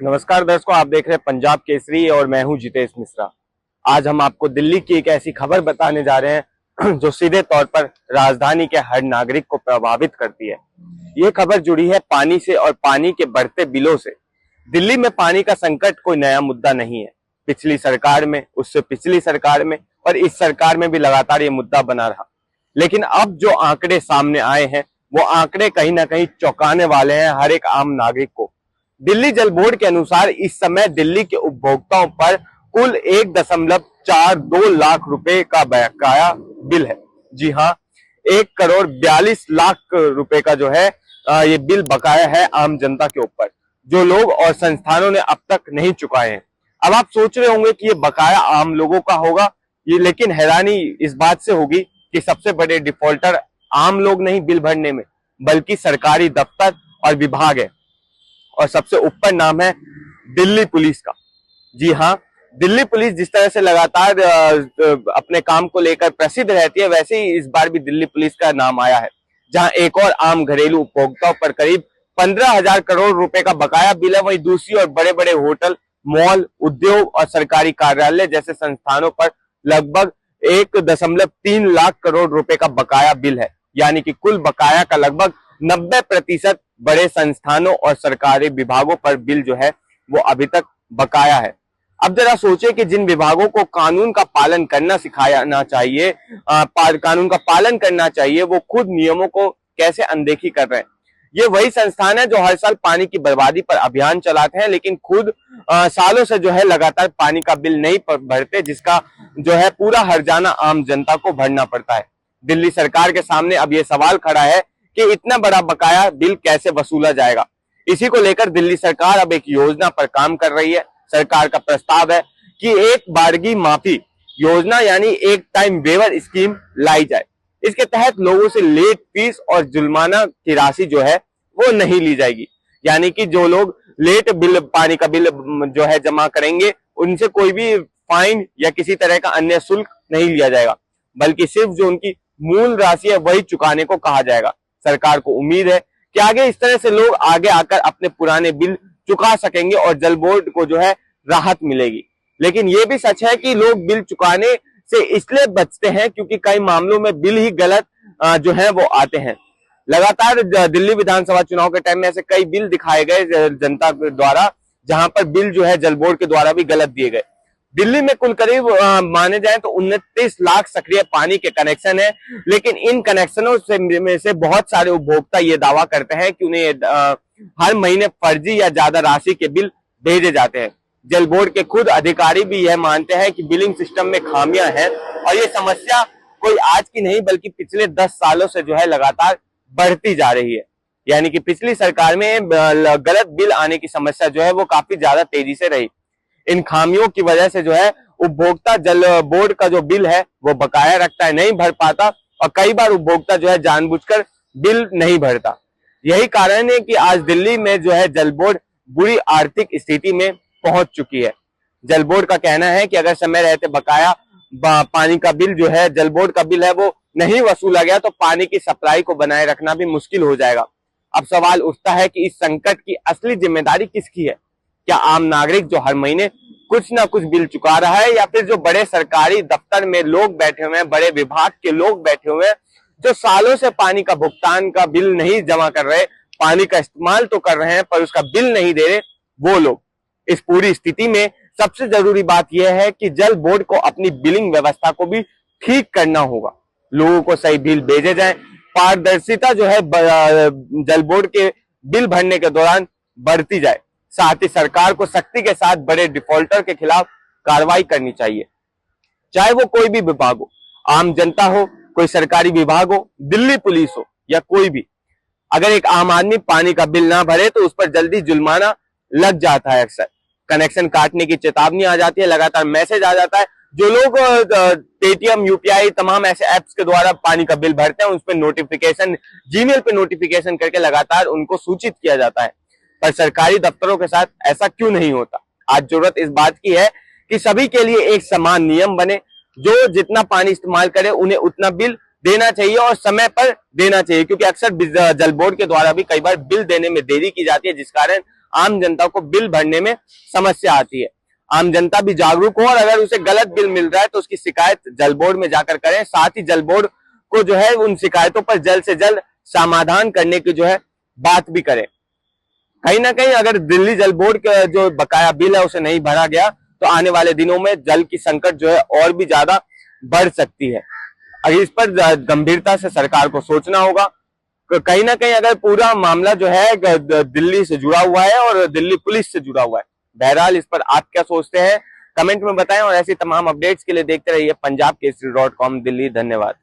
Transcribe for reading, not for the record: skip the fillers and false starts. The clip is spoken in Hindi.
नमस्कार दर्शकों, आप देख रहे हैं पंजाब केसरी और मैं हूं जितेश मिश्रा। आज हम आपको दिल्ली की एक ऐसी खबर बताने जा रहे हैं जो सीधे तौर पर राजधानी के हर नागरिक को प्रभावित करती है। ये खबर जुड़ी है पानी से और पानी के बढ़ते बिलों से। दिल्ली में पानी का संकट कोई नया मुद्दा नहीं है। पिछली सरकार में, उससे पिछली सरकार में और इस सरकार में भी लगातार ये मुद्दा बना रहा। लेकिन अब जो आंकड़े सामने आए हैं वो आंकड़े कहीं ना कहीं चौंकाने वाले हैं हर एक आम नागरिक को। दिल्ली जल बोर्ड के अनुसार इस समय दिल्ली के उपभोक्ताओं पर कुल 1.42 लाख रुपए का बकाया बिल है। जी हाँ, 1,42 लाख रुपए का जो है ये बिल बकाया है आम जनता के ऊपर, जो लोग और संस्थानों ने अब तक नहीं चुकाए हैं। अब आप सोच रहे होंगे कि ये बकाया आम लोगों का होगा, ये लेकिन हैरानी इस बात से होगी कि सबसे बड़े डिफॉल्टर आम लोग नहीं बिल भरने में, बल्कि सरकारी दफ्तर और विभाग है। और सबसे ऊपर नाम है दिल्ली पुलिस का। जी हाँ, दिल्ली पुलिस जिस तरह से लगातार अपने काम को लेकर प्रसिद्ध रहती है, वैसे ही इस बार भी दिल्ली पुलिस का नाम आया है, जहां एक और आम घरेलू उपभोक्ताओं पर करीब 15,000 करोड़ रुपए का बकाया बिल है। वहीं दूसरी ओर बड़े बड़े होटल, मॉल, उद्योग और सरकारी कार्यालय जैसे संस्थानों पर लगभग 1.3 लाख करोड़ रुपए का बकाया बिल है। यानी कि कुल बकाया का लगभग 90% बड़े संस्थानों और सरकारी विभागों पर बिल जो है वो अभी तक बकाया है। अब जरा सोचे कि जिन विभागों को कानून का पालन करना सिखाना चाहिए, कानून का पालन करना चाहिए, वो खुद नियमों को कैसे अनदेखी कर रहे हैं। ये वही संस्थान है जो हर साल पानी की बर्बादी पर अभियान चलाते हैं, लेकिन खुद सालों से जो है लगातार पानी का बिल नहीं भरते, जिसका जो है पूरा हर्जाना आम जनता को भरना पड़ता है। दिल्ली सरकार के सामने अब ये सवाल खड़ा है कि इतना बड़ा बकाया बिल कैसे वसूला जाएगा। इसी को लेकर दिल्ली सरकार अब एक योजना पर काम कर रही है। सरकार का प्रस्ताव है कि एक बारगी माफी योजना यानी एक टाइम वेवर स्कीम लाई जाए। इसके तहत लोगों से लेट फीस और जुर्माना की राशि जो है वो नहीं ली जाएगी। यानी कि जो लोग लेट बिल, पानी का बिल जो है जमा करेंगे, उनसे कोई भी फाइन या किसी तरह का अन्य शुल्क नहीं लिया जाएगा, बल्कि सिर्फ जो उनकी मूल राशि है वही चुकाने को कहा जाएगा। सरकार को उम्मीद है कि आगे इस तरह से लोग आगे आकर अपने पुराने बिल चुका सकेंगे और जल बोर्ड को जो है राहत मिलेगी। लेकिन ये भी सच है कि लोग बिल चुकाने से इसलिए बचते हैं क्योंकि कई मामलों में बिल ही गलत जो है वो आते हैं। लगातार दिल्ली विधानसभा चुनाव के टाइम में ऐसे कई बिल दिखाए गए जनता द्वारा, जहां पर बिल जो है जल बोर्ड के द्वारा भी गलत दिए गए। दिल्ली में कुल करीब माने जाए तो 29 लाख सक्रिय पानी के कनेक्शन है, लेकिन इन कनेक्शनों में से बहुत सारे उपभोक्ता ये दावा करते हैं कि उन्हें हर महीने फर्जी या ज्यादा राशि के बिल भेजे जाते हैं। जल बोर्ड के खुद अधिकारी भी यह मानते हैं कि बिलिंग सिस्टम में खामियां हैं और ये समस्या कोई आज की नहीं बल्कि पिछले 10 सालों से जो है लगातार बढ़ती जा रही है। यानी कि पिछली सरकार में गलत बिल आने की समस्या जो है वो काफी ज्यादा तेजी से रही। इन खामियों की वजह से जो है उपभोक्ता जल बोर्ड का जो बिल है वो बकाया रखता है, नहीं भर पाता, और कई बार उपभोक्ता जो है जानबूझकर बिल नहीं भरता। यही कारण है कि आज दिल्ली में जो है जल बोर्ड बुरी आर्थिक स्थिति में पहुंच चुकी है। जल बोर्ड का कहना है कि अगर समय रहते बकाया पानी का बिल जो है, जल बोर्ड का बिल है, वो नहीं वसूला गया तो पानी की सप्लाई को बनाए रखना भी मुश्किल हो जाएगा। अब सवाल उठता है कि इस संकट की असली जिम्मेदारी किसकी है? क्या आम नागरिक जो हर महीने कुछ ना कुछ बिल चुका रहा है, या फिर जो बड़े सरकारी दफ्तर में लोग बैठे हुए हैं, बड़े विभाग के लोग बैठे हुए हैं, जो सालों से पानी का भुगतान का बिल नहीं जमा कर रहे, पानी का इस्तेमाल तो कर रहे हैं पर उसका बिल नहीं दे रहे, वो लोग। इस पूरी स्थिति में सबसे जरूरी बात यह है कि जल बोर्ड को अपनी बिलिंग व्यवस्था को भी ठीक करना होगा। लोगों को सही बिल भेजे जाए, पारदर्शिता जो है जल बोर्ड के बिल भरने के दौरान बढ़ती जाए। साथ ही सरकार को सख्ती के साथ बड़े डिफॉल्टर के खिलाफ कार्रवाई करनी चाहिए, चाहे वो कोई भी विभाग हो, आम जनता हो, कोई सरकारी विभाग हो, दिल्ली पुलिस हो या कोई भी। अगर एक आम आदमी पानी का बिल ना भरे तो उस पर जल्दी जुर्माना लग जाता है। अक्सर कनेक्शन काटने की चेतावनी आ जाती है, लगातार मैसेज आ जाता है। जो लोग पेटीएम, यूपीआई, तमाम ऐसे ऐप्स के द्वारा पानी का बिल भरते हैं, उस पर नोटिफिकेशन, जीमेल पे नोटिफिकेशन करके लगातार उनको सूचित किया जाता है। पर सरकारी दफ्तरों के साथ ऐसा क्यों नहीं होता? आज जरूरत इस बात की है कि सभी के लिए एक समान नियम बने। जो जितना पानी इस्तेमाल करे उन्हें उतना बिल देना चाहिए और समय पर देना चाहिए, क्योंकि अक्सर जल बोर्ड के द्वारा भी कई बार बिल देने में देरी की जाती है, जिस कारण आम जनता को बिल भरने में समस्या आती है। आम जनता भी जागरूक हो और अगर उसे गलत बिल मिल रहा है तो उसकी शिकायत जल बोर्ड में जाकर करें। साथ ही जल बोर्ड को जो है उन शिकायतों पर जल्द से जल्द समाधान करने की जो है बात भी करें। कहीं ना कहीं अगर दिल्ली जल बोर्ड का जो बकाया बिल है उसे नहीं भरा गया तो आने वाले दिनों में जल की संकट जो है और भी ज्यादा बढ़ सकती है। इस पर गंभीरता से सरकार को सोचना होगा। कहीं ना कहीं अगर पूरा मामला जो है दिल्ली से जुड़ा हुआ है और दिल्ली पुलिस से जुड़ा हुआ है। बहरहाल इस पर आप क्या सोचते हैं कमेंट में बताएं और ऐसी तमाम अपडेट्स के लिए देखते रहिए पंजाब केसरी.com दिल्ली। धन्यवाद।